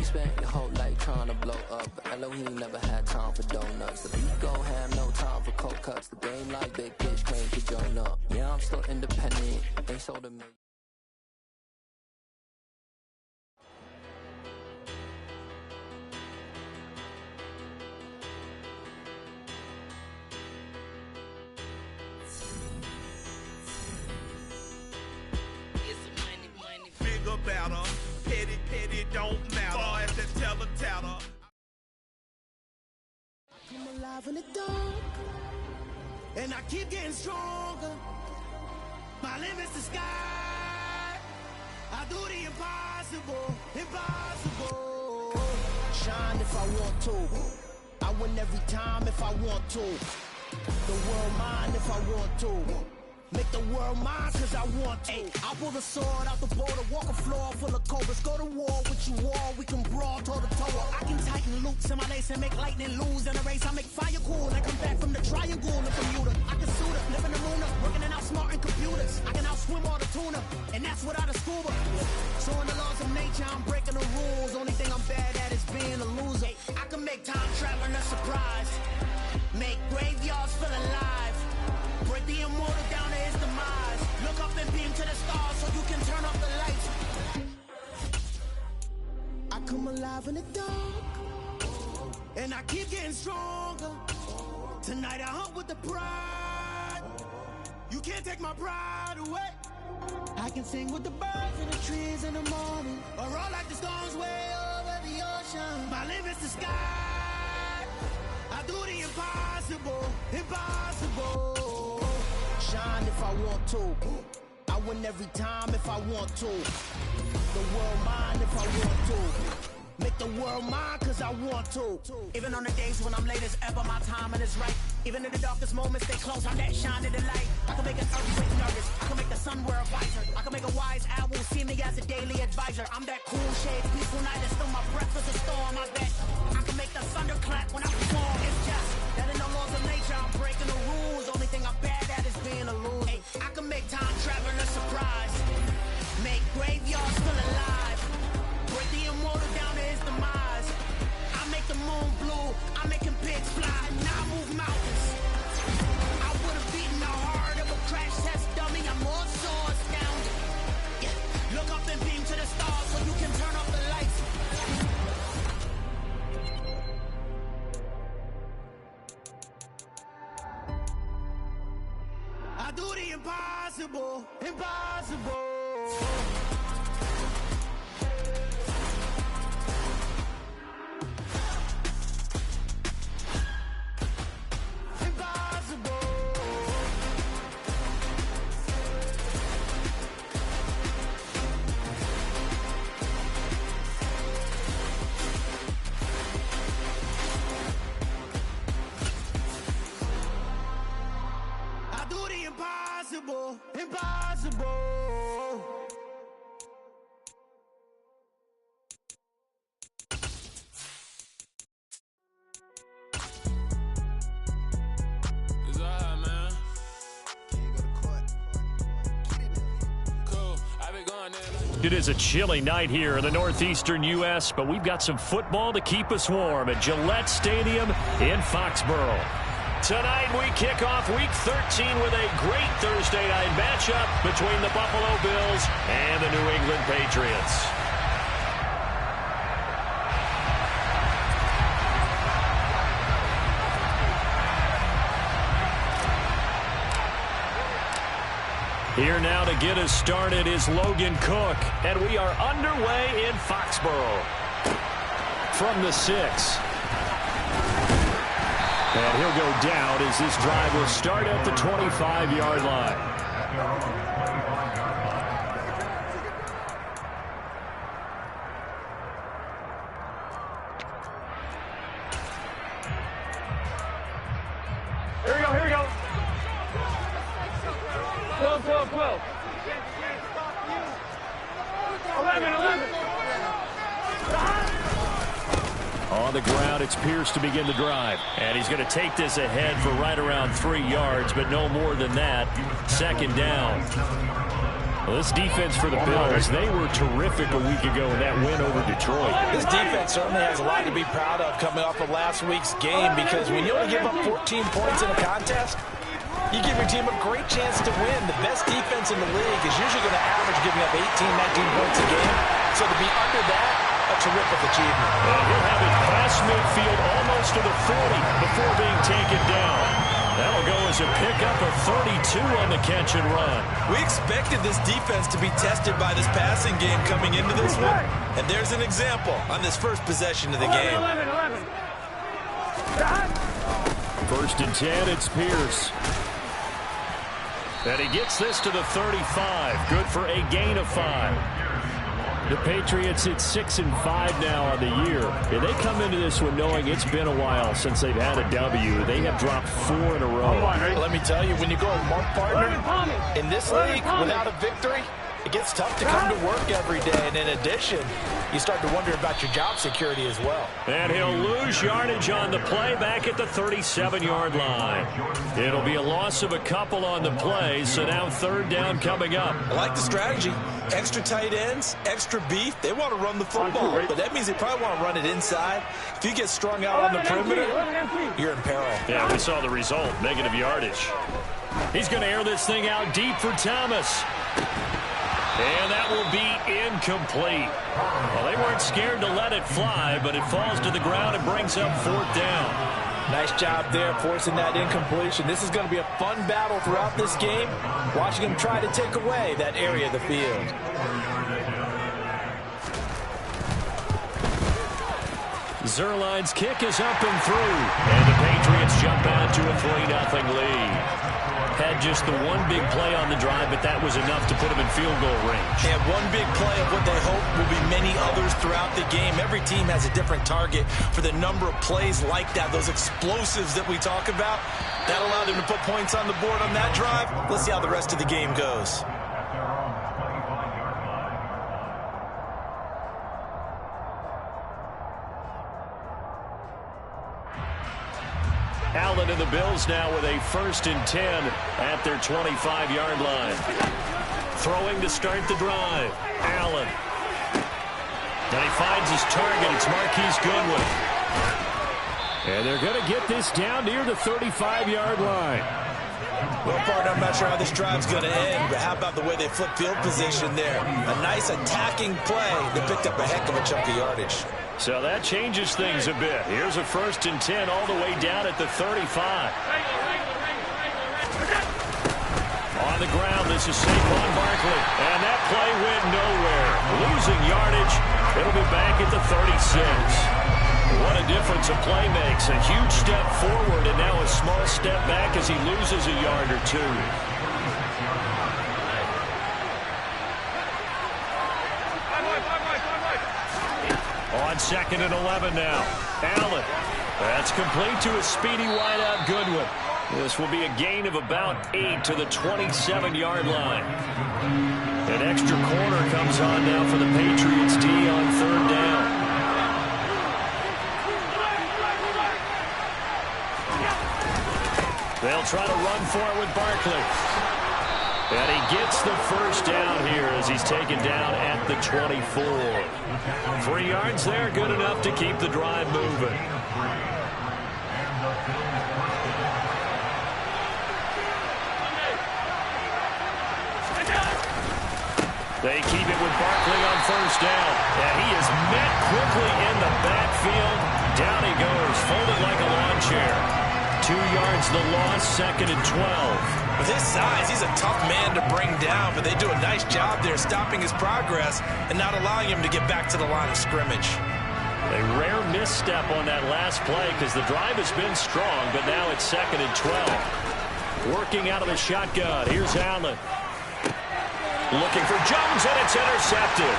spent your whole life trying to blow up, but Elohim never had time for donuts. The beat go have no time for cold cuts. The game like big fish came to join up. Yeah, I'm still independent. They sold to me. Better, petty, don't matter. Far as the teller. I'm alive in the dark, and I keep getting stronger. My limit's the sky. I do the impossible. Shine if I want to. I win every time if I want to. The world mine if I want to. Make the world mine cause I want to. I pull the sword out the border, walk a floor full of cobras. Go to war with you all, we can brawl toe to toe. I can tighten loops in my lace and make lightning lose in a race. I make fire cool and come back from the triangle in Bermuda. I can suit up, live in the moon, working and outsmarting computers. I can outswim all the tuna, and that's without a scuba. So in the laws of nature, I'm breaking the rules. Only thing I'm bad at is being a loser. I can make time traveling a surprise, make graveyards feel alive. Break the immortal down to his demise. Look up and beam to the stars so you can turn off the lights. I come alive in the dark, and I keep getting stronger. Tonight I hunt with the pride. You can't take my pride away. I can sing with the birds and the trees in the morning, or roll like the storms way over the ocean. My limit's the sky. I do the impossible. Shine if I want to. I win every time if I want to. The world mine if I want to. Make the world mine cause I want to. Even on the days when I'm late as ever, my timing is right. Even in the darkest moments, stay close, I'm that shining the light. I can make an earthquake nervous, I can make the sun wear a visor. I can make a wise owl see me as a daily advisor. I'm that cool shade, peaceful night, and still my breath is a storm. I bet I can make the thunder clap when I perform. It's just that in the laws of nature, I'm breaking the rules. Only thing I'm bad at is being a loser. I can make time traveling a surprise, make graveyards feel alive. Break the immortal down to his demise. I make the moon blue, I'm making pigs fly, now I move mountains. I would've beaten the heart of a crash test dummy, I'm more so astounded. Yeah. Look up and beam to the stars so you can turn off the lights. I do the impossible. Impossible. It's alright, man. Cool. I be going there. It is a chilly night here in the northeastern U.S., but we've got some football to keep us warm at Gillette Stadium in Foxborough. Tonight we kick off Week 13 with a great Thursday night matchup between the Buffalo Bills and the New England Patriots. Here now to get us started is Logan Cook, and we are underway in Foxborough. From the 6. And he'll go down as this drive will start at the 25-yard line. Here we go. 12. 11. On the ground, it's Pierce to begin the drive. And he's going to take this ahead for right around 3 yards, but no more than that. Second down. Well, this defense for the Bills, they were terrific a week ago in that win over Detroit. This defense certainly has a lot to be proud of coming off of last week's game, because when you only give up 14 points in a contest, you give your team a great chance to win. The best defense in the league is usually going to average giving up 18, 19 points a game. So to be under that, a terrific achievement. And he'll have it past midfield almost to the 40 before being taken down. That'll go as a pickup of 32 on the catch and run. We expected this defense to be tested by this passing game coming into this one. And there's an example on this first possession of the game. 1st and 10, it's Pierce. And he gets this to the 35. Good for a gain of 5. The Patriots at 6-5 now on the year. And they come into this one knowing it's been a while since they've had a W. They have dropped 4 in a row. Let me tell you, when you go a month partner in this league without a victory, it gets tough to come to work every day. And in addition, you start to wonder about your job security as well. And he'll lose yardage on the play back at the 37-yard line. It'll be a loss of a couple on the play, so now 3rd down coming up. I like the strategy. Extra tight ends, extra beef. They want to run the football, but that means they probably want to run it inside. If you get strung out on the perimeter, you're in peril. Yeah, we saw the result, negative yardage. He's going to air this thing out deep for Thomas. And that will be incomplete. Well, they weren't scared to let it fly, but it falls to the ground and brings up 4th down. Nice job there forcing that incompletion. This is going to be a fun battle throughout this game, watching him try to take away that area of the field. Zerline's kick is up and through, and the Patriots jump out to a 3-0 lead. Had just the one big play on the drive, but that was enough to put them in field goal range. And one big play of what they hope will be many others throughout the game. Every team has a different target for the number of plays like that, those explosives that we talk about. That allowed them to put points on the board on that drive. Let's see how the rest of the game goes. Allen and the Bills now with a 1st and 10 at their 25-yard line. Throwing to start the drive. Allen. And he finds his target. It's Marquise Goodwin. And they're going to get this down near the 35-yard line. Well, partner, I'm not sure how this drive's going to end, but how about the way they flip field position there? A nice attacking play that picked up a heck of a chunk of yardage. So that changes things a bit. Here's a 1st and 10 all the way down at the 35. On the ground, this is Saquon Barkley. And that play went nowhere. Losing yardage. It'll be back at the 36. What a difference a play makes. A huge step forward and now a small step back as he loses a yard or two. On 2nd and 11 now. Allen. That's complete to a speedy wideout Goodwin. This will be a gain of about 8 to the 27-yard line. An extra corner comes on now for the Patriots D on 3rd down. They'll try to run for it with Barkley. And he gets the 1st down here as he's taken down at the 24. 3 yards there, good enough to keep the drive moving. They keep it with Barkley on 1st down. And he is met quickly in the backfield. Down he goes, folded like a lawn chair. 2 yards the loss, 2nd and 12. With his size, he's a tough man to bring down, but they do a nice job there stopping his progress and not allowing him to get back to the line of scrimmage. A rare misstep on that last play because the drive has been strong, but now it's 2nd and 12. Working out of the shotgun. Here's Allen. Looking for Jones, and it's intercepted.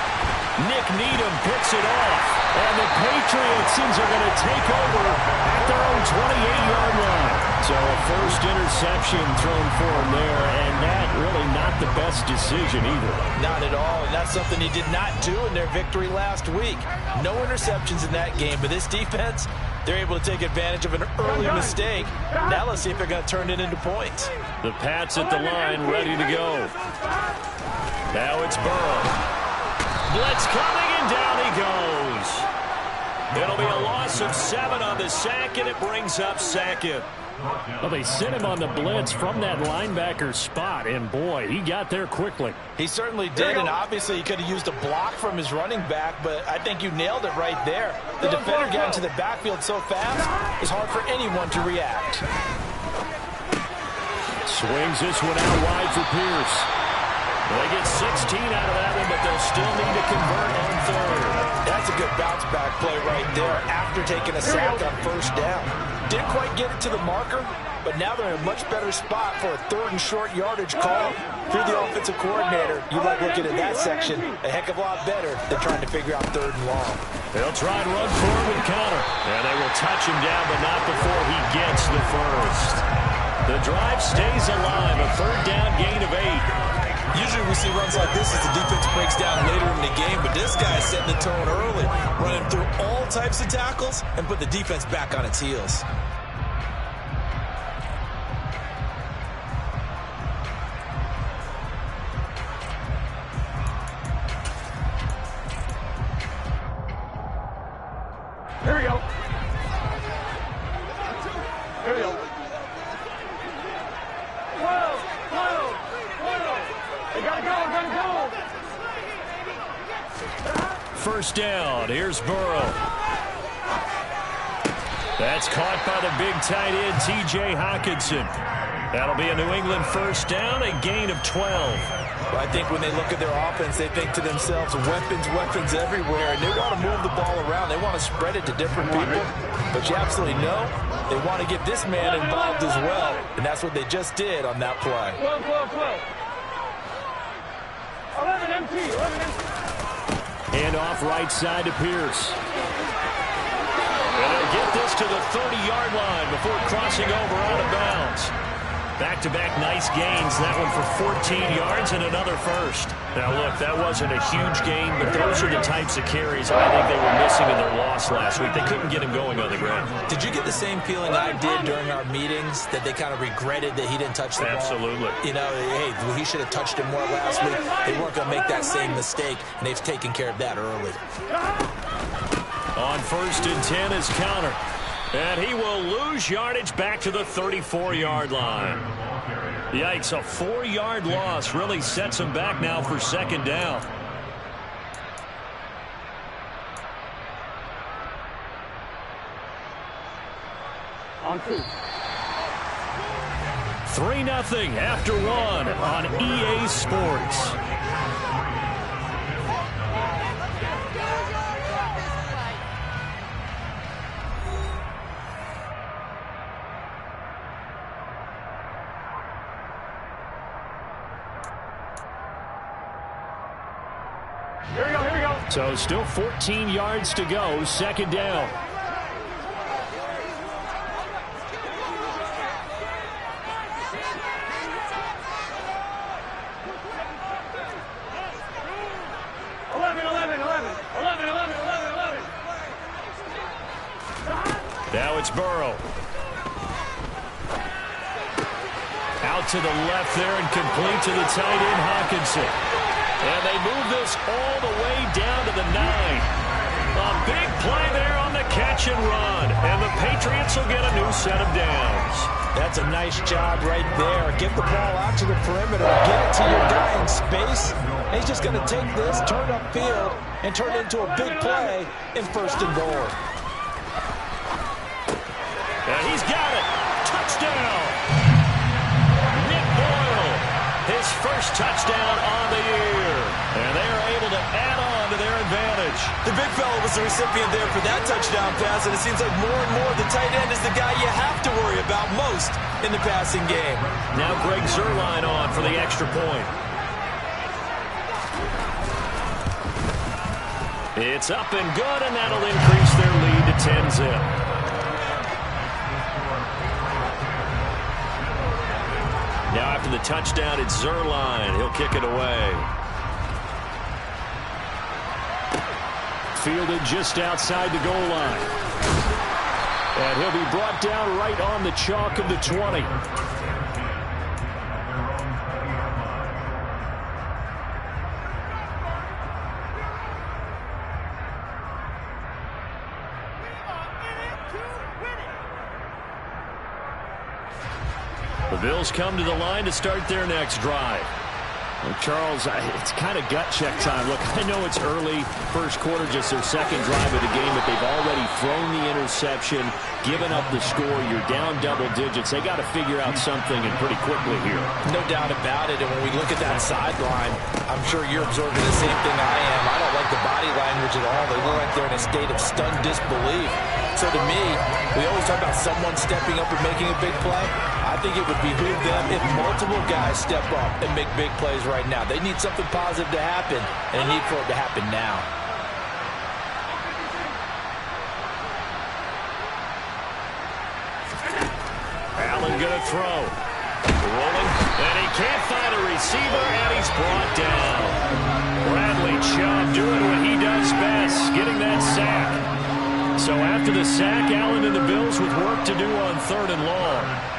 Nick Needham picks it off, and the Patriots are going to take over at their own 28-yard line. So a first interception thrown for him there, and that really not the best decision either. Not at all, and that's something he did not do in their victory last week. No interceptions in that game, but this defense, they're able to take advantage of an early mistake. Now let's see if they're going to turn it into points. The Pats at the line, ready to go. Now it's Burrow. Blitz coming, and down he goes. It'll be a loss of 7 on the sack, and it brings up second. Well, they sent him on the blitz from that linebacker spot, and boy, he got there quickly. He certainly did, and obviously he could have used a block from his running back, but I think you nailed it right there. The defender got into the backfield so fast, it's hard for anyone to react. Swings this one out wide for Pierce. They get 16 out of that one, but they'll still need to convert on third. That's a good bounce-back play right there after taking a sack on first down. Didn't quite get it to the marker, but now they're in a much better spot for a 3rd and short yardage call. If you're the offensive coordinator, you like looking at that section a heck of a lot better than trying to figure out 3rd and long. They'll try and run forward and counter. And they will touch him down, but not before he gets the first. The drive stays alive, a 3rd down gain of 8. Usually we see runs like this as the defense breaks down later in the game, but this guy's setting the tone early, running through all types of tackles and put the defense back on its heels. Here we go. Here we go. 12. They gotta go. First down. Here's Burrow. That's caught by the big tight end, T.J. Hockenson. That'll be a New England first down, a gain of 12. Well, I think when they look at their offense, they think to themselves, weapons everywhere, and they want to move the ball around. They want to spread it to different people. But you absolutely know they want to get this man involved as well, and that's what they just did on that play. 12. 11 MT. Hand off right side to Pierce. And they'll get this to the 30-yard line before crossing over out of bounds. Back-to-back nice gains. That one for 14 yards and another first. Now, look, that wasn't a huge gain, but those are the types of carries I think they were missing in their loss last week. They couldn't get him going on the ground. Did you get the same feeling I did during our meetings, that they kind of regretted that he didn't touch the ball? Absolutely. You know, hey, he should have touched him more last week. They weren't going to make that same mistake, and they've taken care of that early. On 1st and 10 is counter. And he will lose yardage back to the 34-yard line. Yikes, a 4-yard loss really sets him back now for 2nd down. On 2. 3-0 after 1 on EA Sports. Here we go. So still 14 yards to go, 2nd down. Now it's Burrow. Out to the left there and complete to the tight end, Hockenson. And they move this all the way down to the 9. A big play there on the catch and run. And the Patriots will get a new set of downs. That's a nice job right there. Get the ball out to the perimeter. Get it to your guy in space. And he's just going to take this, turn upfield, and turn it into a big play in 1st and goal. And he's got it. Touchdown. His first touchdown on the year. And they are able to add on to their advantage. The big fella was the recipient there for that touchdown pass, and it seems like more and more the tight end is the guy you have to worry about most in the passing game. Now Greg Zuerlein on for the extra point. It's up and good, and that'll increase their lead to 10-zip. Now after the touchdown, it's Zuerlein. He'll kick it away. Fielded just outside the goal line. And he'll be brought down right on the chalk of the 20. The Bills come to the line to start their next drive. Well, Charles, it's kind of gut check time. Look, I know it's early, first quarter, just their second drive of the game, but they've already thrown the interception, given up the score. You're down double digits. They got to figure out something, and pretty quickly here. No doubt about it. And when we look at that sideline, I'm sure you're observing the same thing I am. I don't like the body language at all. They look like they're in a state of stunned disbelief. So to me, we always talk about someone stepping up and making a big play. I think it would behoove them if multiple guys step up and make big plays right now. They need something positive to happen, and they need for it to happen now. Allen going to throw. Rolling, and he can't find a receiver, and he's brought down. Bradley Chubb doing what he does best, getting that sack. So after the sack, Allen and the Bills with work to do on 3rd and long.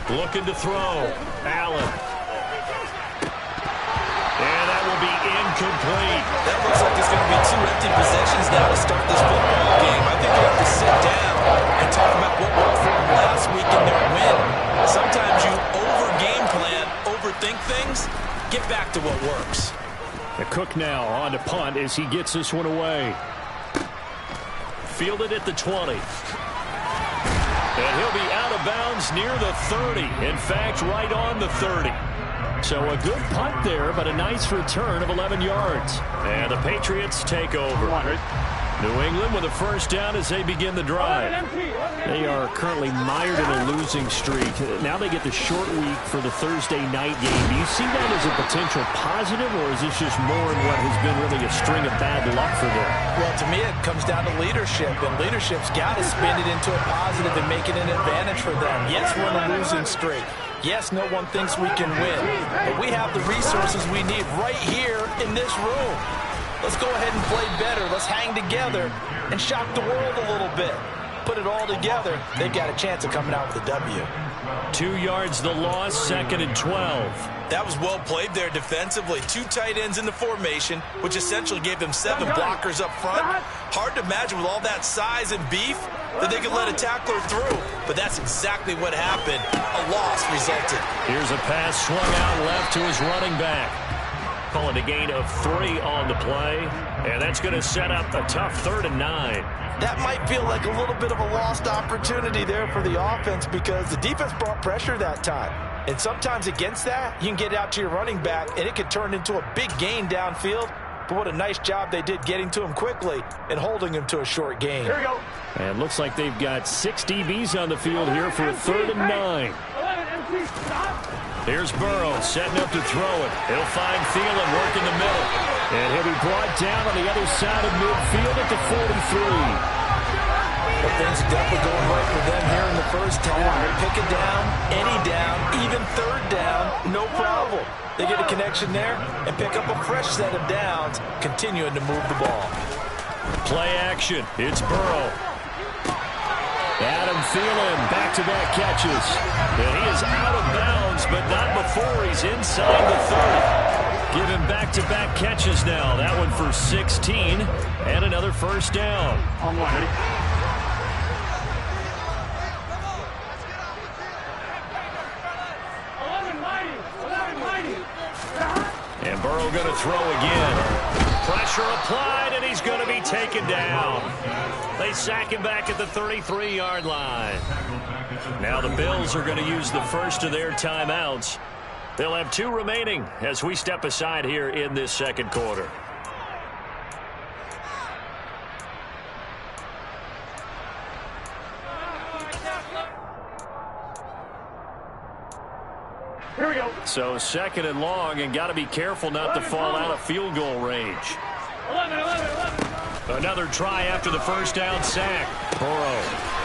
Looking to throw. Allen. And that will be incomplete. That looks like there's going to be 2 empty possessions now to start this football game. I think they have to sit down and talk about what worked for them last week in their win. Sometimes you over-game plan, overthink things. Get back to what works. The Cook now on to punt as he gets this one away. Fielded at the 20. And he'll be out of bounds near the 30. In fact, right on the 30. So a good punt there, but a nice return of 11 yards. And the Patriots take over. New England with a first down as they begin the drive. They are currently mired in a losing streak. Now they get the short week for the Thursday night game. Do you see that as a potential positive, or is this just more in what has been really a string of bad luck for them? Well, to me, it comes down to leadership, and leadership's got to spin it into a positive and make it an advantage for them. Yes, we're in a losing streak. Yes, no one thinks we can win, but we have the resources we need right here in this room. Let's go ahead and play better. Let's hang together and shock the world a little bit. Put it all together. They've got a chance of coming out with a W. 2 yards the loss, 2nd and 12. That was well played there defensively. 2 tight ends in the formation, which essentially gave them 7 blockers up front. Hard to imagine with all that size and beef that they could let a tackler through. But that's exactly what happened. A loss resulted. Here's a pass swung out left to his running back. Calling a gain of 3 on the play. And that's going to set up a tough 3rd and 9. That might feel like a little bit of a lost opportunity there for the offense because the defense brought pressure that time. And sometimes against that, you can get out to your running back, and it could turn into a big gain downfield. But what a nice job they did getting to him quickly and holding him to a short gain. Here we go. And it looks like they've got 6 DBs on the field here for a 3rd and 9. Here's Burrow setting up to throw it. He'll find Thielen work in the middle. And he'll be brought down on the other side of midfield at the 43. But things are definitely going right for them here in the first half. They pick it down, any down, even 3rd down, no problem. They get a connection there and pick up a fresh set of downs, continuing to move the ball. Play action. It's Burrow. Adam Thielen, back-to-back catches. And he is out of bounds, but not before he's inside the 30. Give him back-to-back catches now. That one for 16 and another first down. On one. And Burrow going to throw again. Pressure applied, and he's going to be taken down. They sack him back at the 33-yard line. Now the Bills are going to use the first of their timeouts. They'll have 2 remaining as we step aside here in this second quarter. Here we go. So 2nd and long, and got to be careful not to fall out of field goal range. 11. Another try after the first down sack. Burrow,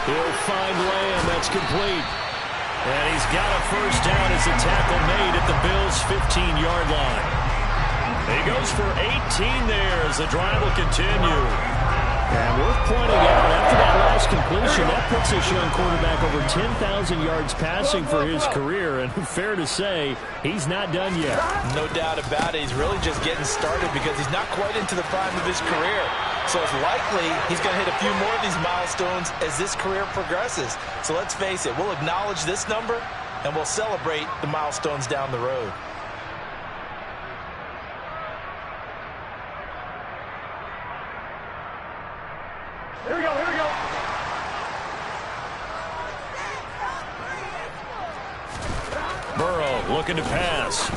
he'll find Lamb. That's complete. And he's got a first down as a tackle made at the Bills' 15-yard line. He goes for 18 there as the drive will continue. And worth pointing out, after that last completion, that puts this young quarterback over 10,000 yards passing for his career. And fair to say, he's not done yet. No doubt about it. He's really just getting started because he's not quite into the prime of his career. So it's likely he's going to hit a few more of these milestones as this career progresses. So let's face it, we'll acknowledge this number and we'll celebrate the milestones down the road. Here we go, here we go. Burrow looking to pass.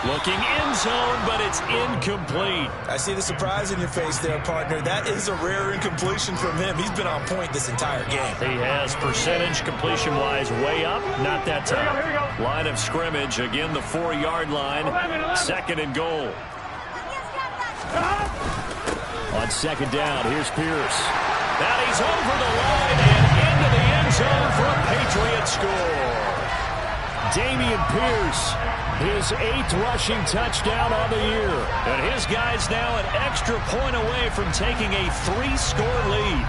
Looking end zone, but it's incomplete. I see the surprise in your face there, partner. That is a rare incompletion from him. He's been on point this entire game. He has percentage completion-wise way up. Not that time. Here we go. Line of scrimmage, again the 4-yard line. 11. Second and goal. On second down, here's Pierce. Now he's over the line and into the end zone for a Patriot score. Dameon Pierce, his 8th rushing touchdown on the year. And his guys now an extra point away from taking a 3-score lead.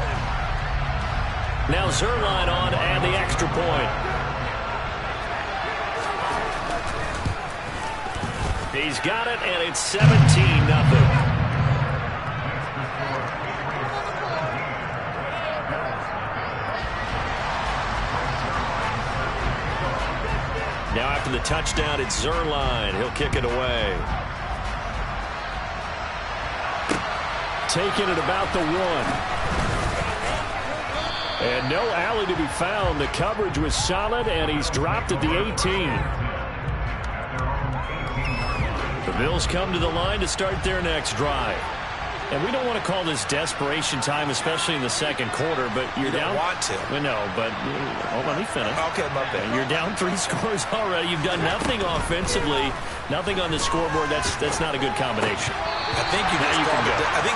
Now Zerline on and the extra point. He's got it, and it's 17-0. Now after the touchdown, it's Zerline. He'll kick it away. Taking it about the 1. And no alley to be found. The coverage was solid, and he's dropped at the 18. The Bills come to the line to start their next drive. And we don't want to call this desperation time, especially in the second quarter, but you're down. You don't want to. Well, no, but let me finish. Okay, my bad. You're down 3 scores already. You've done nothing offensively, nothing on the scoreboard. That's not a good combination. I think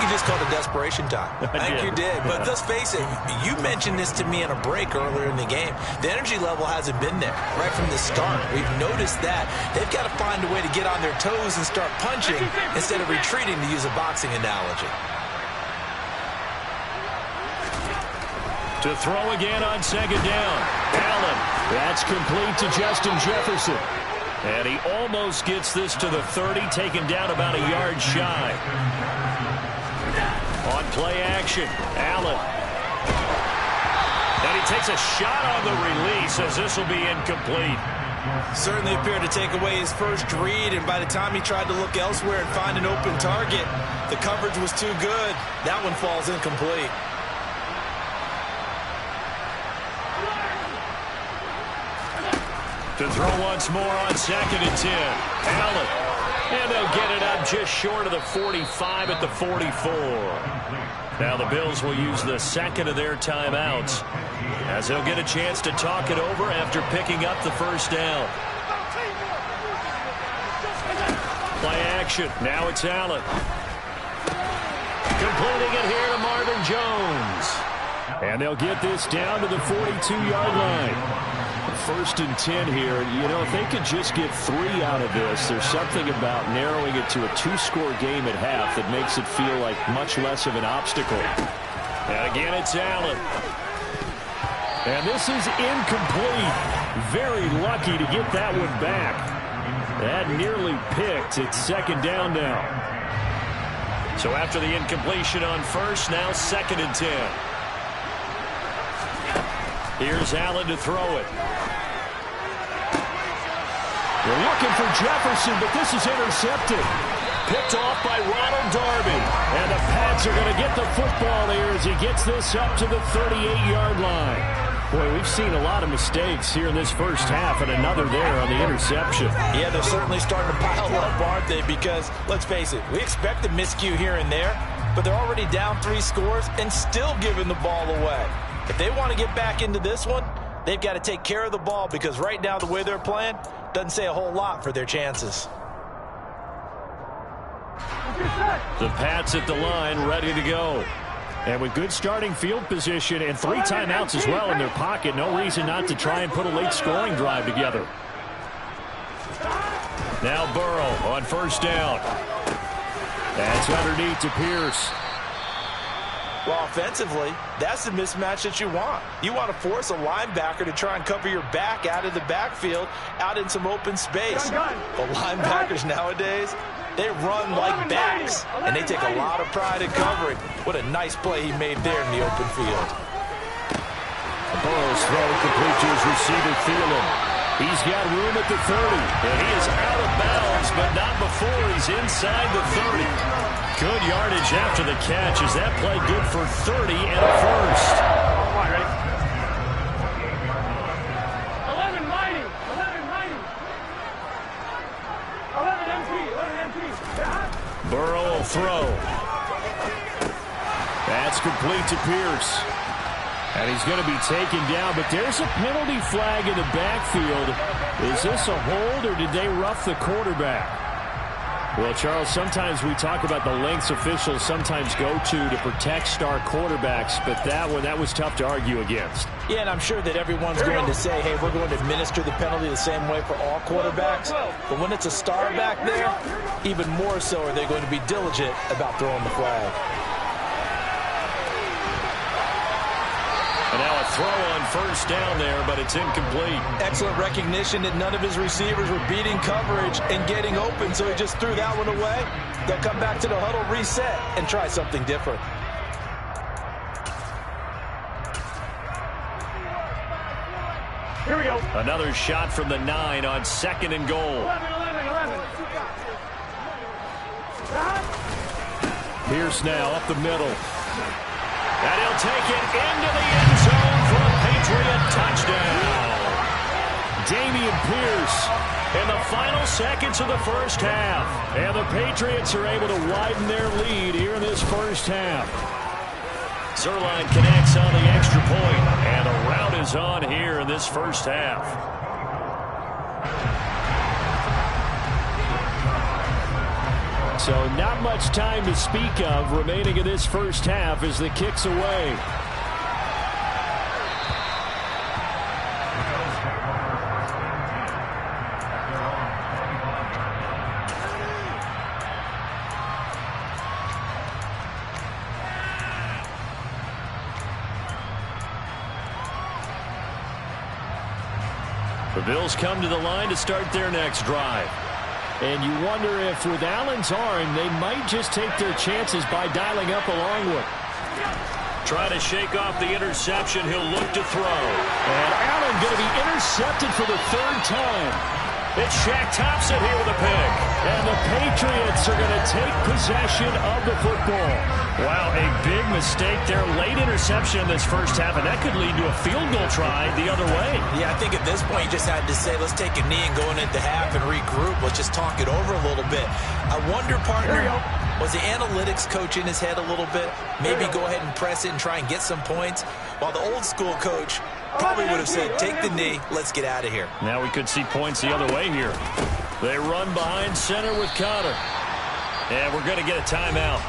you just called it desperation time. I think you did. But let's face it, you mentioned this to me in a break earlier in the game. The energy level hasn't been there right from the start. We've noticed that. They've got to find a way to get on their toes and start punching instead of retreating, to use a boxing analogy. To throw again on second down. Allen. That's complete to Justin Jefferson. And he almost gets this to the 30, taken down about a yard shy. On play action, Allen. And he takes a shot on the release as this will be incomplete. Certainly appeared to take away his first read, and by the time he tried to look elsewhere and find an open target, the coverage was too good. That one falls incomplete. To throw once more on second and 10. Allen. And they'll get it up just short of the 45 at the 44. Now the Bills will use the second of their timeouts as they'll get a chance to talk it over after picking up the first down. Play action. Now it's Allen. Completing it here to Marvin Jones. And they'll get this down to the 42-yard line. First and 10 here. You know, if they could just get 3 out of this, there's something about narrowing it to a 2-score game at half that makes it feel like much less of an obstacle. And again, it's Allen. And this is incomplete. Very lucky to get that one back. That nearly picked. It's second down now. So after the incompletion on first, now second and 10. Here's Allen to throw it. They're looking for Jefferson, but this is intercepted. Picked off by Ronald Darby. And the Pats are going to get the football here as he gets this up to the 38-yard line. Boy, we've seen a lot of mistakes here in this first half, and another there on the interception. Yeah, they're certainly starting to pile up, aren't they? Because, let's face it, we expect a miscue here and there, but they're already down 3 scores and still giving the ball away. If they want to get back into this one, they've got to take care of the ball, because right now the way they're playing doesn't say a whole lot for their chances. The Pats at the line, ready to go. And with good starting field position and 3 timeouts as well in their pocket, no reason not to try and put a late scoring drive together. Now Burrow on first down. That's underneath to Pierce. Well, offensively, that's the mismatch that you want. You want to force a linebacker to try and cover your back out of the backfield, out in some open space. The linebackers nowadays, they run like backs, and they take a lot of pride in covering. What a nice play he made there in the open field. Burrow's throw complete to his receiver, Thielen. He's got room at the 30, and he is out of bounds, but not before he's inside the 30. Good yardage after the catch. Is that play good for 30 and a first? Come on, ready? 11 mighty. 11 mighty. 11 MP. 11 MP. Burrow will throw. That's complete to Pierce. And he's going to be taken down, but there's a penalty flag in the backfield. Is this a hold, or did they rough the quarterback? Well, Charles, sometimes we talk about the lengths officials sometimes go to protect star quarterbacks, but that was tough to argue against. Yeah, and I'm sure that everyone's going to say, hey, we're going to administer the penalty the same way for all quarterbacks. But when it's a star back there, even more so are they going to be diligent about throwing the flag. And now a throw on first down there, but it's incomplete. Excellent recognition that none of his receivers were beating coverage and getting open, so he just threw that one away. They'll come back to the huddle, reset, and try something different. Here we go. Another shot from the 9 on 2nd and goal. 11. Pierce now up the middle. And he'll take it into the end zone for a Patriot touchdown. Dameon Pierce in the final seconds of the first half. And the Patriots are able to widen their lead here in this first half. Zerline connects on the extra point, and a rout is on here in this first half. So not much time to speak of remaining in this first half as the kick's away. The Bills come to the line to start their next drive. And you wonder if with Allen's arm, they might just take their chances by dialing up a long one. Trying to shake off the interception, he'll look to throw. And Allen going to be intercepted for the 3rd time. It's Shaq Thompson here with a pick. And the Patriots are going to take possession of the football. Wow, a big mistake there. Late interception in this first half, and that could lead to a field goal try the other way. Yeah, I think at this point you just had to say, let's take a knee and go into half and regroup. Let's just talk it over a little bit. I wonder, partner, was the analytics coach in his head a little bit? Maybe go ahead and press it and try and get some points, while the old school coach probably would have said, take the knee, let's get out of here. Now we could see points the other way here. They run behind center with Connor. And we're going to get a timeout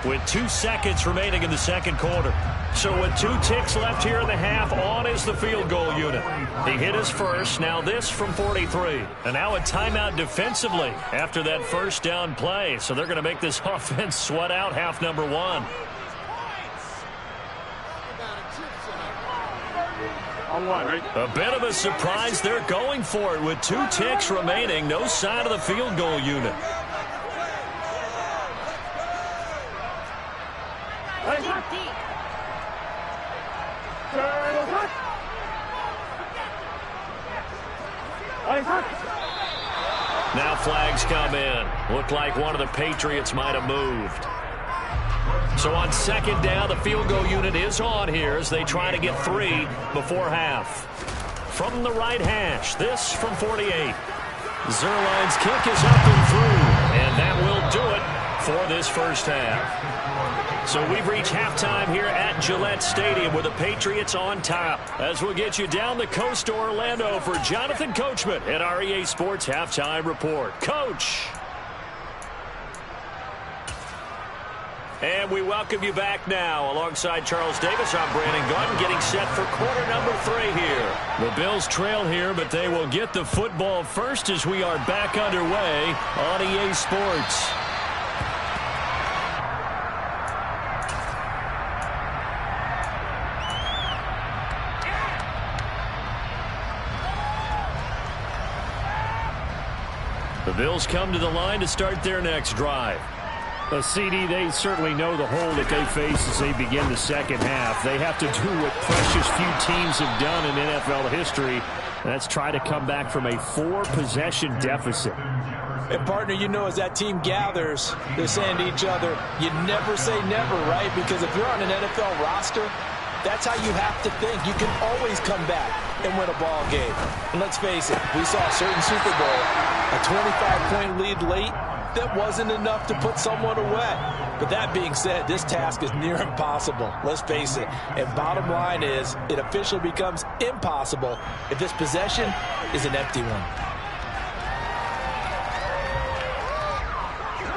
with 2 seconds remaining in the second quarter. So with 2 ticks left here in the half, on is the field goal unit. He hit his first, now this from 43. And now a timeout defensively after that first down play. So they're going to make this offense sweat out half number 1. A bit of a surprise. They're going for it with 2 ticks remaining. No sign of the field goal unit. Now flags come in. Looked like one of the Patriots might have moved. So on 2nd down, the field goal unit is on here as they try to get 3 before half. From the right hash, this from 48. Zerline's kick is up and through, and that will do it for this first half. So we've reached halftime here at Gillette Stadium with the Patriots on top. As we'll get you down the coast to Orlando for Jonathan Coachman at our EA Sports Halftime Report. Coach! And we welcome you back now. Alongside Charles Davis, I'm Brandon Gunn, getting set for quarter number 3 here. The Bills trail here, but they will get the football first as we are back underway on EA Sports. The Bills come to the line to start their next drive. A CD, they certainly know the hole that they face as they begin the second half. They have to do what precious few teams have done in NFL history, and that's try to come back from a 4-possession deficit. And, partner, you know, as that team gathers, they're saying to each other, you never say never, right? Because if you're on an NFL roster, that's how you have to think. You can always come back and win a ball game. And let's face it, we saw a certain Super Bowl, a 25-point lead late, that wasn't enough to put someone away. But that being said, this task is near impossible. Let's face it. And bottom line is, it officially becomes impossible if this possession is an empty one.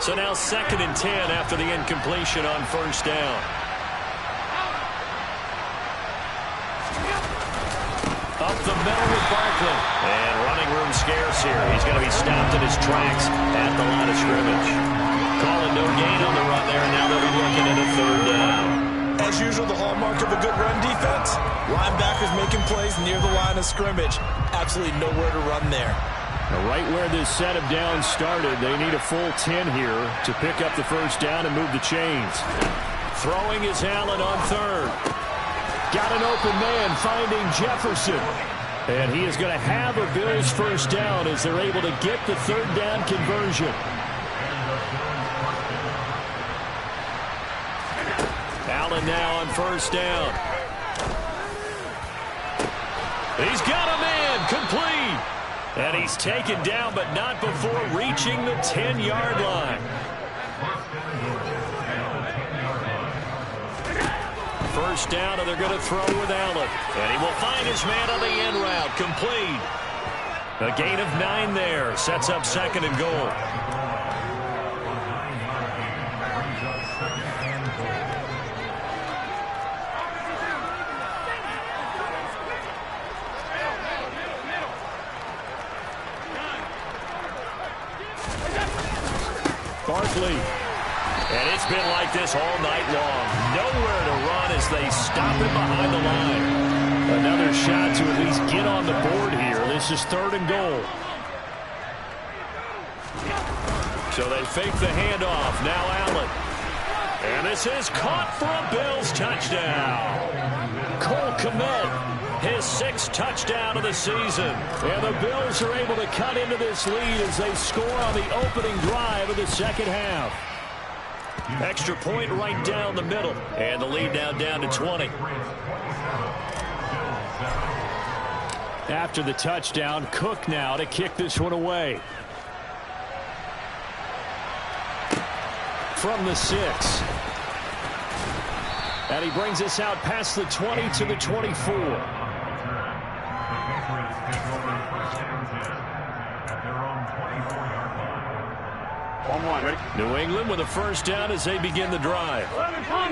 So now 2nd and 10 after the incompletion on first down. Up the middle with Barkley. And running room scarce here. He's going to be stopped in his tracks at the line of scrimmage. Calling no gain on the run there, and now they'll be looking at a 3rd down. As usual, the hallmark of a good run defense, linebackers making plays near the line of scrimmage. Absolutely nowhere to run there. Right where this set of downs started, they need a full 10 here to pick up the first down and move the chains. Throwing is Allen on 3rd. Got an open man finding Jefferson. And he is going to have a Bills first down as they're able to get the 3rd down conversion. Allen now on first down. He's got a man complete. And he's taken down, but not before reaching the 10-yard line. First down, and they're going to throw with Allen. And he will find his man on the end route. Complete. A gain of 9 there. Sets up 2nd and goal. Barkley. And it's been like this all night long. Nowhere to run as they stop him behind the line. Another shot to at least get on the board here. This is 3rd and goal. So they fake the handoff. Now Allen. And this is caught for a Bills touchdown. Cole Kmet. His 6th touchdown of the season. And the Bills are able to cut into this lead as they score on the opening drive of the second half. Extra point right down the middle. And the lead now down to 20. After the touchdown, Cook now to kick this one away. From the 6. And he brings us out past the 20 to the 24. New England with a first down as they begin the drive.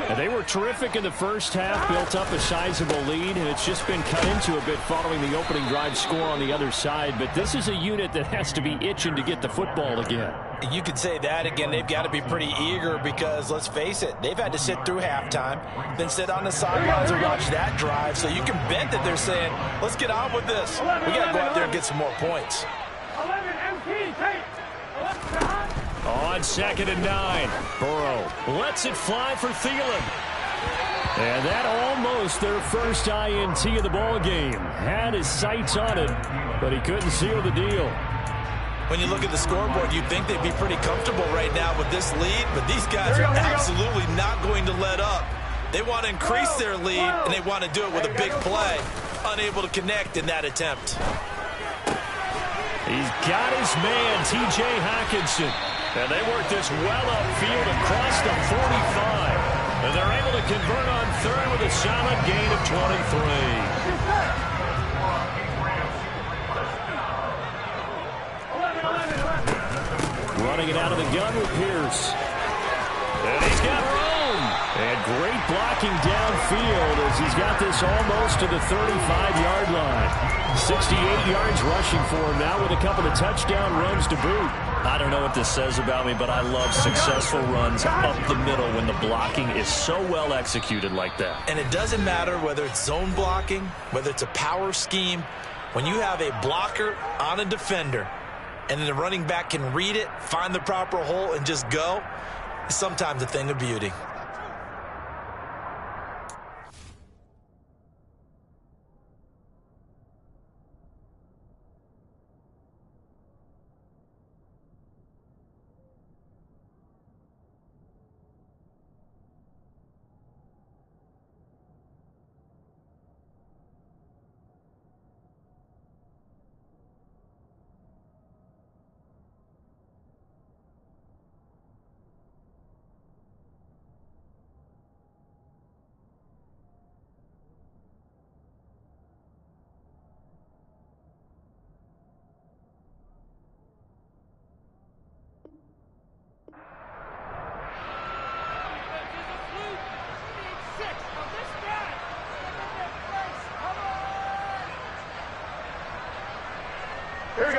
And they were terrific in the first half, built up a sizable lead, and it's just been cut into a bit following the opening drive score on the other side. But this is a unit that has to be itching to get the football again. You could say that again. They've got to be pretty eager because, let's face it, they've had to sit through halftime, then sit on the sidelines and watch that drive. So you can bet that they're saying, let's get on with this. We got to go out there and get some more points. On 2nd and 9, Burrow lets it fly for Thielen. And that almost their first INT of the ball game. Had his sights on it, but he couldn't seal the deal. When you look at the scoreboard, you'd think they'd be pretty comfortable right now with this lead, but these guys are absolutely not going to let up. They want to increase their lead, and they want to do it with a big play. Unable to connect in that attempt. He's got his man, T.J. Hockenson. And they work this well upfield across the 45. And they're able to convert on 3rd with a solid gain of 23. Running it out of the gun with Pierce. And he's got room. And great blocking downfield as he's got this almost to the 35-yard line. 68 yards rushing for him now with a couple of touchdown runs to boot. I don't know what this says about me, but I love successful runs up the middle when the blocking is so well executed like that. And it doesn't matter whether it's zone blocking, whether it's a power scheme. When you have a blocker on a defender, and then the running back can read it, find the proper hole, and just go, is sometimes a thing of beauty.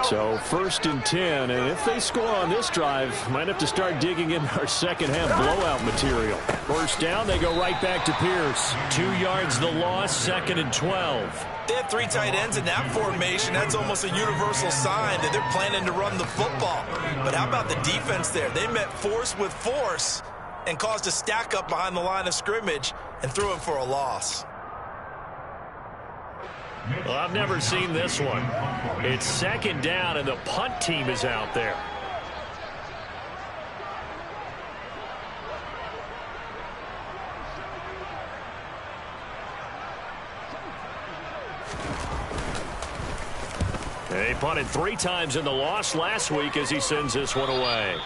So 1st and 10, and if they score on this drive, might have to start digging in our second half blowout material. First down, they go right back to Pierce. 2 yards the loss, 2nd and 12. They have 3 tight ends in that formation. That's almost a universal sign that they're planning to run the football. But how about the defense there? They met force with force and caused a stack up behind the line of scrimmage and threw him for a loss. Well, I've never seen this one. It's 2nd down, and the punt team is out there. They punted 3 times in the loss last week as he sends this one away.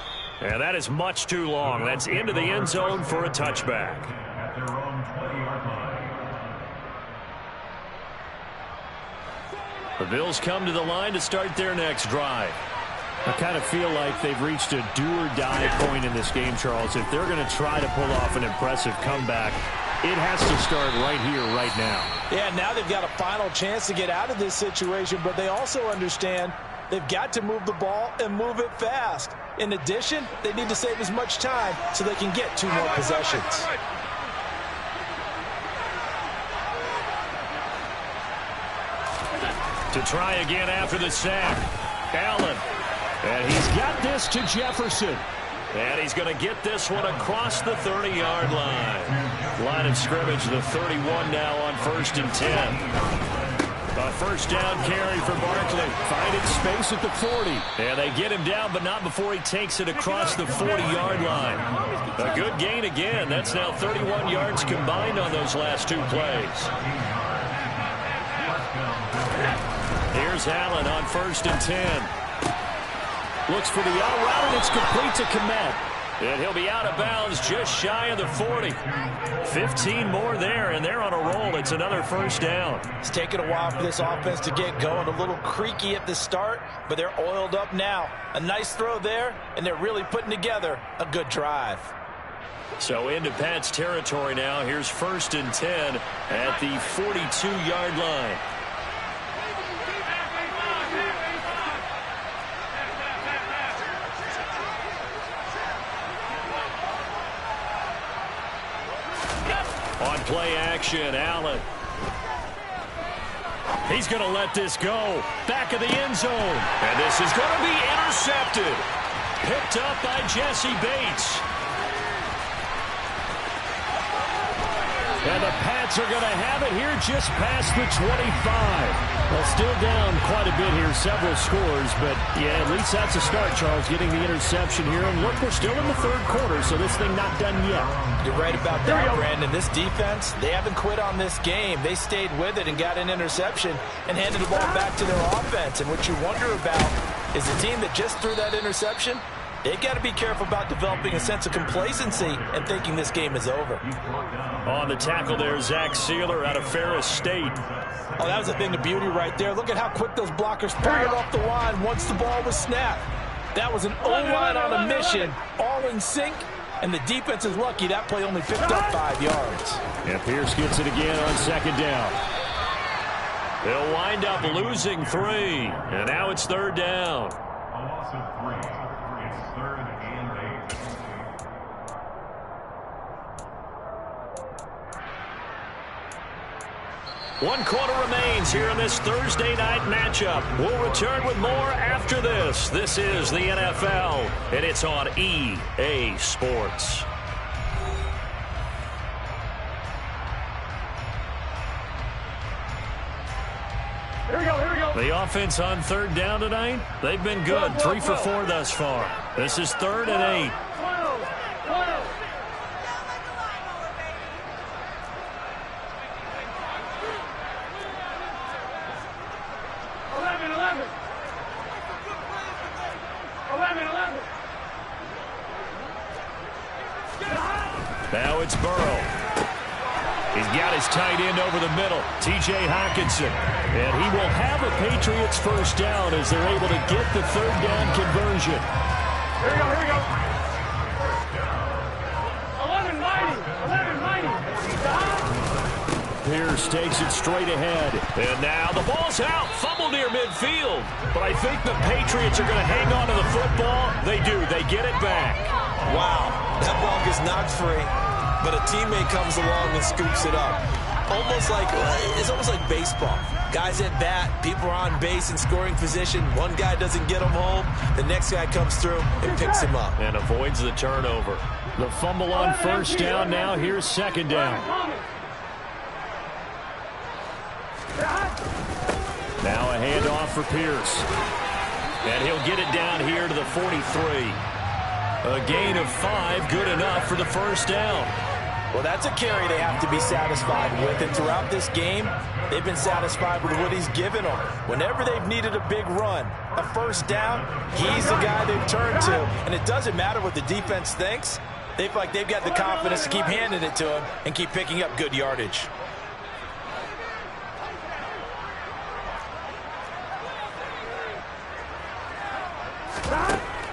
And that is much too long. That's into the end zone for a touchback. At their own 20-yard line. The Bills come to the line to start their next drive. I kind of feel like they've reached a do-or-die point in this game, Charles. If they're going to try to pull off an impressive comeback, it has to start right here, right now. Yeah, now they've got a final chance to get out of this situation, but they also understand they've got to move the ball and move it fast. In addition, they need to save as much time so they can get 2 more possessions. To try again after the sack. Allen. And he's got this to Jefferson. And he's going to get this one across the 30-yard line. Line of scrimmage, the 31 now on 1st and 10. A first down carry for Barkley. Finding space at the 40. And they get him down, but not before he takes it across the 40-yard line. A good gain again. That's now 31 yards combined on those last 2 plays. Here's Allen on 1st and 10. Looks for the out route, and it's complete to Kmet. And he'll be out of bounds just shy of the 40. 15 more there, and they're on a roll. It's another first down. It's taken a while for this offense to get going. A little creaky at the start, but they're oiled up now. A nice throw there, and they're really putting together a good drive. So into Pat's territory now. Here's 1st and 10 at the 42-yard line. On play action, Allen. He's going to let this go. Back of the end zone. And this is going to be intercepted. Picked up by Jesse Bates. And the Pats are going to have it here just past the 25. Well, still down quite a bit here, several scores, but yeah, at least that's a start, Charles, getting the interception here. And look, we're still in the 3rd quarter, so this thing not done yet. You're right about that, Brandon. This defense, they haven't quit on this game. They stayed with it and got an interception and handed the ball back to their offense. And what you wonder about is the team that just threw that interception, they've got to be careful about developing a sense of complacency and thinking this game is over. On the tackle there, Zach Sealer out of Ferris State. Oh, that was a thing of beauty right there. Look at how quick those blockers fired off the line once the ball was snapped. That was an O-line on a mission, all in sync, and the defense is lucky that play only picked up 5 yards. And Pierce gets it again on 2nd down. They'll wind up losing 3, and now it's 3rd down. A loss of 3. It's 3rd and 8. 1 quarter remains here in this Thursday night matchup. We'll return with more after this. This is the NFL, and it's on EA Sports. Here we go, here we go. The offense on 3rd down tonight, they've been good. 3 for 4 thus far. This is 3rd and 8. 11. Now it's Burrow. He's got his tight end over the middle, T.J. Hockenson. And he will have a Patriots first down as they're able to get the 3rd down conversion. Here we go, here we go. 11 mighty. Pierce takes it straight ahead. And now the ball's out. Fumble near midfield. But I think the Patriots are going to hang on to the football. They do. They get it back. Wow. That ball gets knocked free, but a teammate comes along and scoops it up. It's almost like baseball. Guys at bat, people are on base in scoring position. One guy doesn't get him home. The next guy comes through and picks him up. And avoids the turnover. The fumble on first down now. Here's 2nd down. Now a handoff for Pierce. And he'll get it down here to the 43. A gain of 5, good enough for the first down. Well, that's a carry they have to be satisfied with. And throughout this game, they've been satisfied with what he's given them. Whenever they've needed a big run, a first down, he's the guy they've turned to. And it doesn't matter what the defense thinks. They feel like they've got the confidence to keep handing it to him and keep picking up good yardage.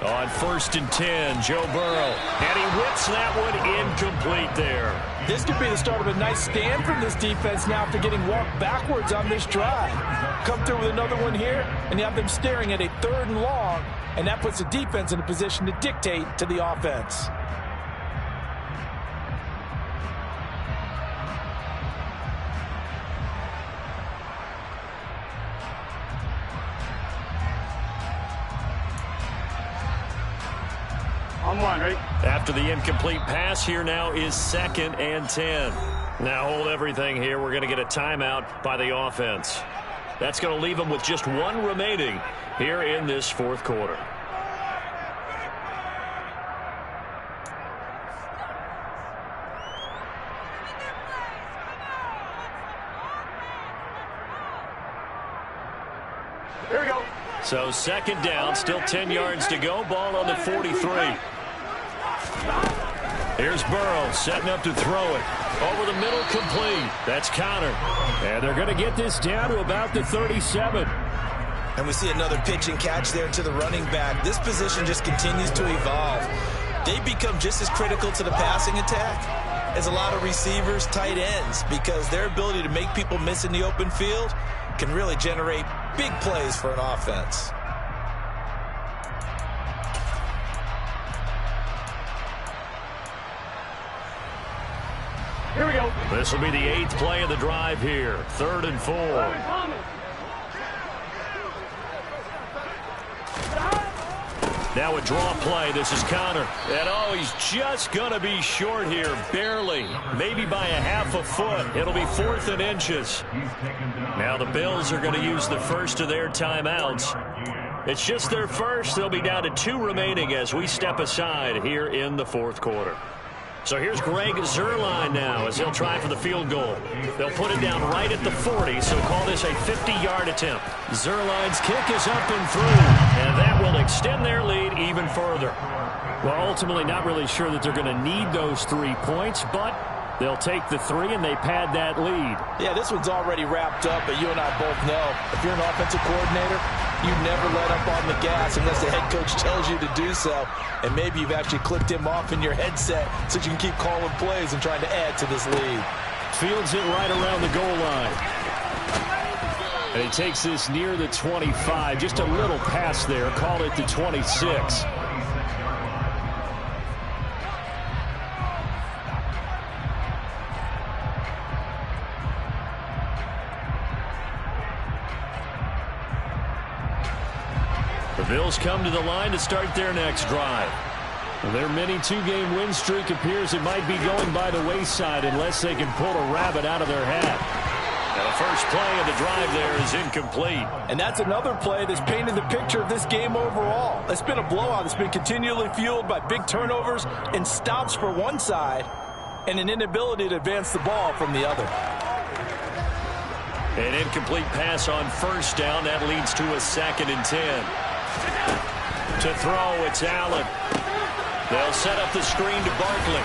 On 1st and 10, Joe Burrow. And he whips that one incomplete there. This could be the start of a nice stand from this defense now after getting walked backwards on this drive. Come through with another one here, and you have them staring at a 3rd and long, and that puts the defense in a position to dictate to the offense. On 1, ready? After the incomplete pass, here now is 2nd and 10. Now hold everything here. We're going to get a timeout by the offense. That's going to leave them with just 1 remaining here in this 4th quarter. Here we go. So 2nd down, still 10 yards to go. Ball on the 43. Here's Burrow setting up to throw it. Over the middle, complete. That's Connor. And they're going to get this down to about the 37. And we see another pitch and catch there to the running back. This position just continues to evolve. They become just as critical to the passing attack as a lot of receivers, tight ends, because their ability to make people miss in the open field can really generate big plays for an offense. Here we go. This will be the 8th play of the drive here. 3rd and 4. Now a draw play. This is Connor. And oh, he's just going to be short here. Barely. Maybe by a half a foot. It'll be 4th and inches. Now the Bills are going to use the first of their timeouts. It's just their first. They'll be down to 2 remaining as we step aside here in the 4th quarter. So here's Greg Zuerlein now as he'll try for the field goal. They'll put it down right at the 40, so call this a 50-yard attempt. Zuerlein's kick is up and through, and that will extend their lead even further. Well, ultimately not really sure that they're going to need those 3 points, but they'll take the 3 and they pad that lead. Yeah, this one's already wrapped up, but you and I both know if you're an offensive coordinator, you never let up on the gas unless the head coach tells you to do so. And maybe you've actually clicked him off in your headset so you can keep calling plays and trying to add to this lead. Fields it right around the goal line. And he takes this near the 25. Just a little pass there. Call it the 26. Bills come to the line to start their next drive. Their mini two-game win streak appears it might be going by the wayside unless they can pull a rabbit out of their hat. And the first play of the drive there is incomplete. And that's another play that's painted the picture of this game overall. It's been a blowout that's been continually fueled by big turnovers and stops for one side and an inability to advance the ball from the other. An incomplete pass on first down. That leads to a 2nd and 10. To throw, it's Allen. They'll set up the screen to Barkley.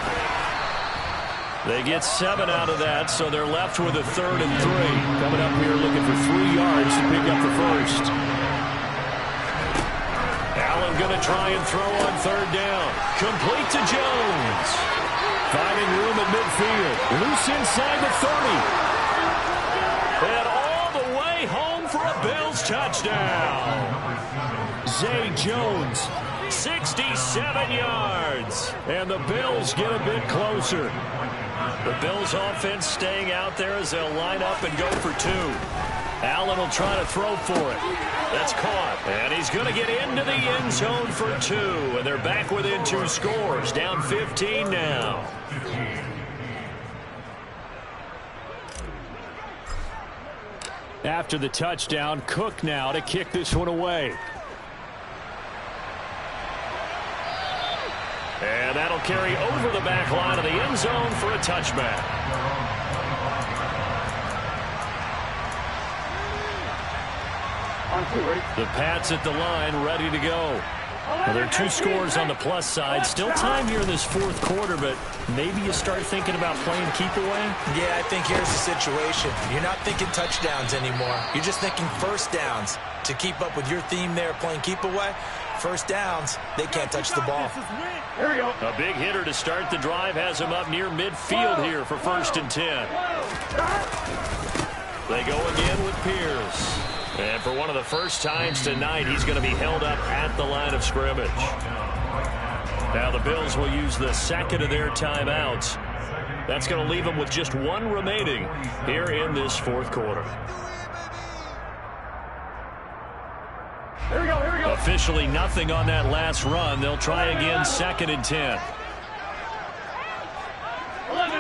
They get 7 out of that, so they're left with a 3rd and 3. Coming up here looking for 3 yards to pick up the first. Allen going to try and throw on 3rd down. Complete to Jones. Finding room at midfield. Loose inside the 30. And all the way home for a Bills touchdown. Zay Jones, 67 yards. And the Bills get a bit closer. The Bills offense staying out there as they'll line up and go for 2. Allen will try to throw for it. That's caught. And he's going to get into the end zone for 2. And they're back within 2 scores. Down 15 now. After the touchdown, Cook now to kick this one away. And that'll carry over the back line of the end zone for a touchback. The Pats at the line, ready to go. Well, there are 2 scores on the plus side. Still time here in this 4th quarter, but maybe you start thinking about playing keep away? Yeah, I think here's the situation. You're not thinking touchdowns anymore. You're just thinking first downs. To keep up with your theme there, playing keep away, first downs, they can't touch the ball. Here we go. A big hitter to start the drive has him up near midfield here for 1st and 10. They go again with Pierce. And for one of the first times tonight, he's going to be held up at the line of scrimmage. Now the Bills will use the 2nd of their timeouts. That's going to leave them with just 1 remaining here in this 4th quarter. Here we go, here we go. Officially nothing on that last run. They'll try again, 2nd and 10. 11.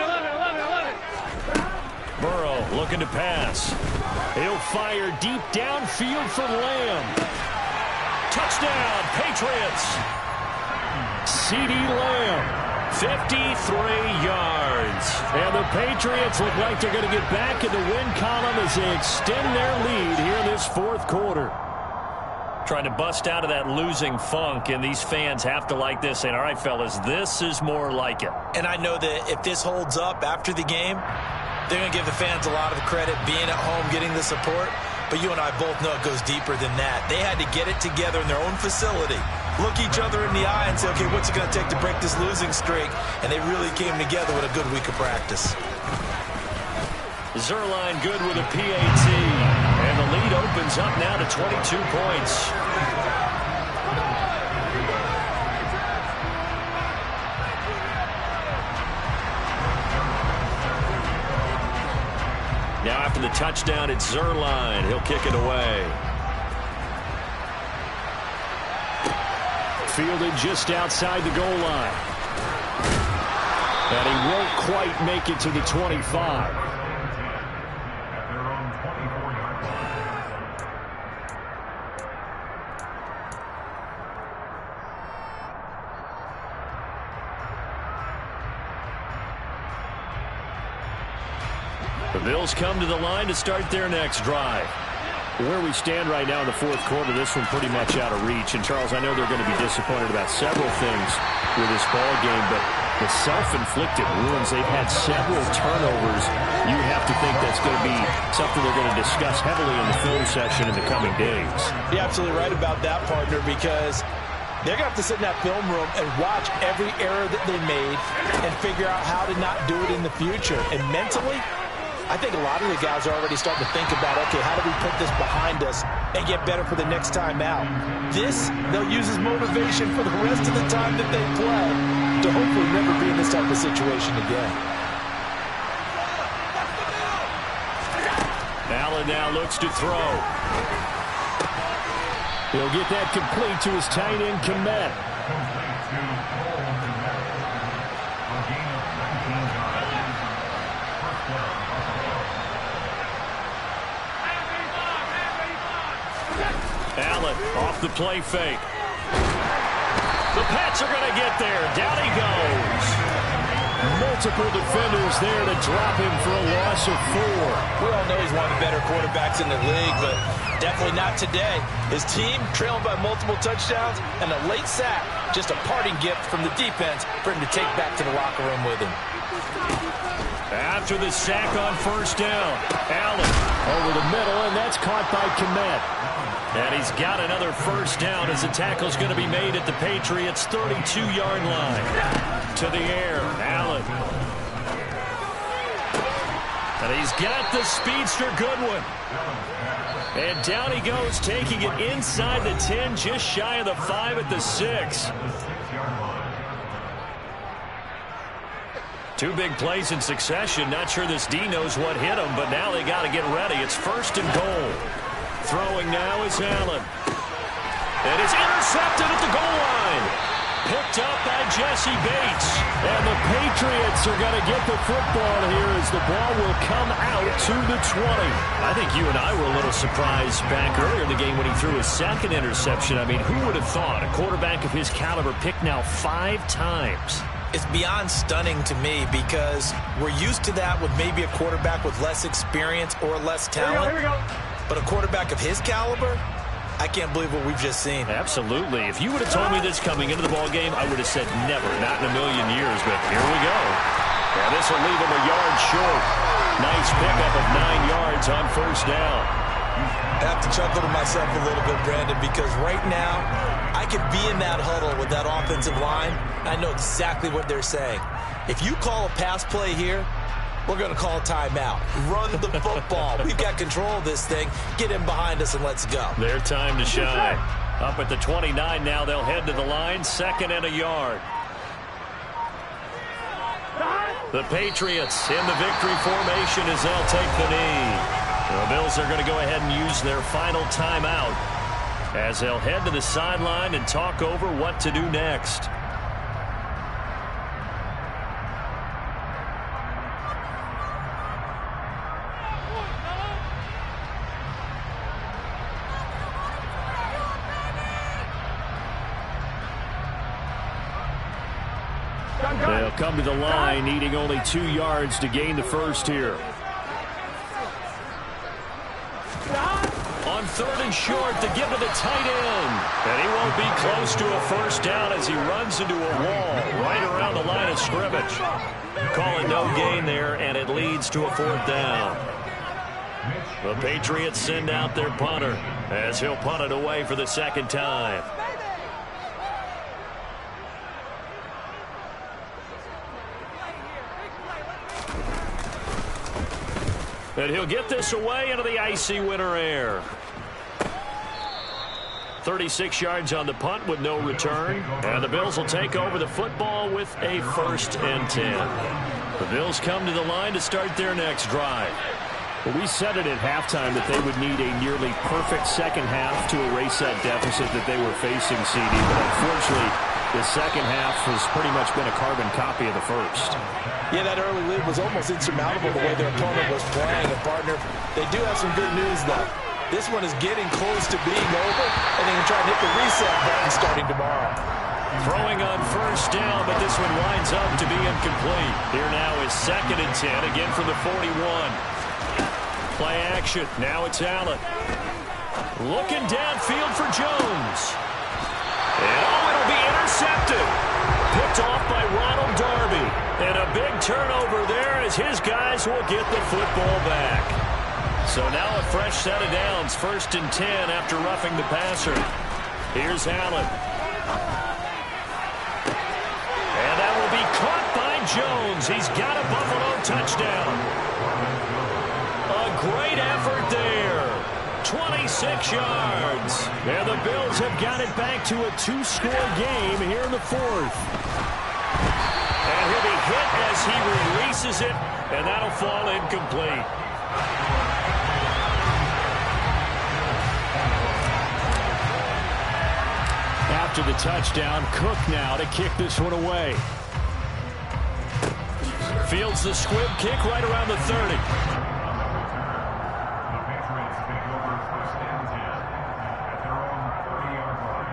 Burrow looking to pass. He'll fire deep downfield for Lamb. Touchdown, Patriots. CeeDee Lamb, 53 yards. And the Patriots look like they're going to get back in the win column as they extend their lead here in this 4th quarter. Trying to bust out of that losing funk, and these fans have to like this. And all right, fellas, this is more like it. And I know that if this holds up after the game, they're going to give the fans a lot of credit being at home, getting the support. But you and I both know it goes deeper than that. They had to get it together in their own facility, look each other in the eye and say, okay, what's it going to take to break this losing streak? And they really came together with a good week of practice. Zerline good with a PAT. And the lead opens up now to 22 points. Now after the touchdown, it's Zerline. He'll kick it away. Fielded just outside the goal line. And he won't quite make it to the 25. The Bills come to the line to start their next drive. Where we stand right now in the 4th quarter, this one pretty much out of reach. And, Charles, I know they're going to be disappointed about several things with this ball game, but the self-inflicted wounds, they've had several turnovers. You have to think that's going to be something they're going to discuss heavily in the film session in the coming days. You're absolutely right about that, partner, because they're going to have to sit in that film room and watch every error that they made and figure out how to not do it in the future. And mentally, I think a lot of the guys are already starting to think about, okay, how do we put this behind us and get better for the next time out? This, they'll use as motivation for the rest of the time that they play to hopefully never be in this type of situation again. Allen now looks to throw. He'll get that complete to his tight end, Komet. Allen off the play fake. The Pats are going to get there. Down he goes. Multiple defenders there to drop him for a loss of 4. We all know he's one of the better quarterbacks in the league, but definitely not today. His team trailing by multiple touchdowns and a late sack. Just a parting gift from the defense for him to take back to the locker room with him. After the sack on first down, Allen over the middle, and that's caught by Komet. And he's got another first down as the tackle's going to be made at the Patriots' 32-yard line. To the air, Allen. And he's got the speedster Goodwin. And down he goes, taking it inside the 10, just shy of the 5 at the 6. 2 big plays in succession. Not sure this D knows what hit him, but now they got to get ready. It's first and goal. Throwing now is Allen. And it's intercepted at the goal line. Picked up by Jesse Bates. And the Patriots are going to get the football here as the ball will come out to the 20. I think you and I were a little surprised back earlier in the game when he threw his second interception. I mean, who would have thought a quarterback of his caliber picked now 5 times? It's beyond stunning to me because we're used to that with maybe a quarterback with less experience or less talent. Here we go. But a quarterback of his caliber, I can't believe what we've just seen. Absolutely. If you would have told me this coming into the ball game, I would have said never, not in a million years. But here we go. And this will leave him a yard short. Nice pickup of 9 yards on first down. I have to chuckle to myself a little bit, Brandon, because right now I could be in that huddle with that offensive line. I know exactly what they're saying. If you call a pass play here, we're going to call timeout. Run the football. We've got control of this thing. Get him behind us and let's go. Their time to shine. Up at the 29 now, they'll head to the line. 2nd and a yard. The Patriots in the victory formation as they'll take the knee. The Bills are going to go ahead and use their final timeout as they'll head to the sideline and talk over what to do next. They'll come to the line, needing only 2 yards to gain the first here. On 3rd and short, to give to the tight end. And he won't be close to a first down as he runs into a wall right around the line of scrimmage. Calling no gain there, and it leads to a 4th down. The Patriots send out their punter as he'll punt it away for the 2nd time. And he'll get this away into the icy winter air. 36 yards on the punt with no return. And the Bills will take over the football with a 1st and 10. The Bills come to the line to start their next drive. Well, we said it at halftime that they would need a nearly perfect second half to erase that deficit that they were facing, CD. But unfortunately, the second half has pretty much been a carbon copy of the first. Yeah, that early lead was almost insurmountable the way their opponent was playing. And, partner, they do have some good news, though. This one is getting close to being over, and they can try and hit the reset button starting tomorrow. Throwing on first down, but this one winds up to be incomplete. Here now is 2nd and 10, again from the 41. Play action. Now it's Allen. Looking downfield for Jones. And it'll be intercepted. Picked off by Ronald Darby. And a big turnover there as his guys will get the football back. So now a fresh set of downs. 1st and 10 after roughing the passer. Here's Allen. And that will be caught by Jones. He's got a Buffalo touchdown. A great effort there. 26 yards. And the Bills have got it back to a 2-score game here in the 4th. And he'll be hit as he releases it, and that'll fall incomplete. after the touchdown. Cook now to kick this one away. Fields the squib kick right around the 30. The Patriots take over first and 10 at their own 30-yard line.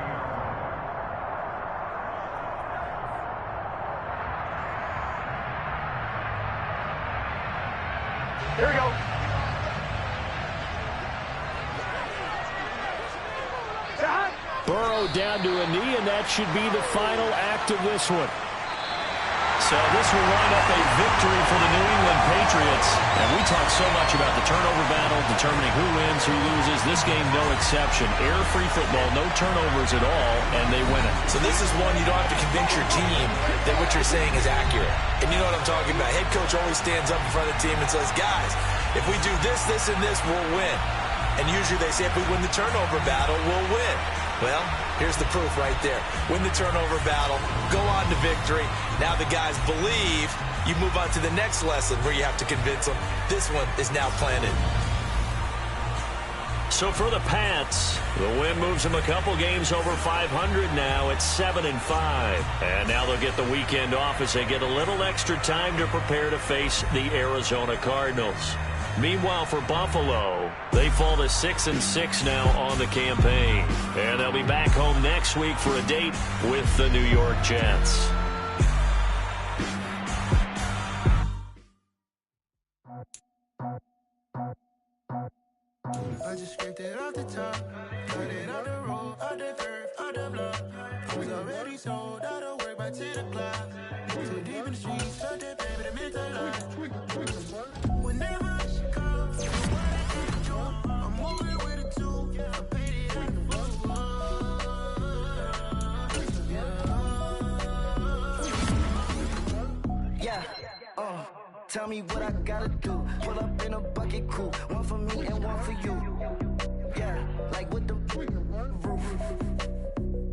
Here we go. Burrow down to a knee, and that should be the final act of this one. So this will wind up a victory for the New England Patriots. And we talk so much about the turnover battle, determining who wins, who loses. This game, no exception. Error-free football, no turnovers at all, and they win it. So this is one you don't have to convince your team that what you're saying is accurate. And you know what I'm talking about. Head coach always stands up in front of the team and says, guys, if we do this, this, and this, we'll win. And usually they say if we win the turnover battle, we'll win. Well, here's the proof right there. Win the turnover battle, go on to victory. Now the guys believe. You move on to the next lesson where you have to convince them. This one is now planted. So for the Pats, the win moves them a couple games over 500 now at 7-5. And now they'll get the weekend off as they get a little extra time to prepare to face the Arizona Cardinals. Meanwhile, for Buffalo, they fall to 6-6 now on the campaign. And they'll be back home next week for a date with the New York Jets. I just scraped it off the top, got it off the road, out the turf, out the block. I was already sold out of work by 10 o'clock. Too deep in the streets, felt that baby, that meant a lot. Whenever she calls, I'm moving with a two. I paid it at the yeah, tell me what I gotta do. Pull up in a bucket crew, one for me and one for you. Yeah, like with the roof.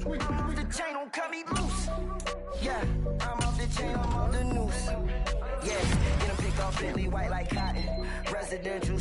I'm off the chain, don't cut me loose. Yeah, I'm off the chain, I'm off the noose. Yeah, get a pick off Bentley white like cotton. Residential.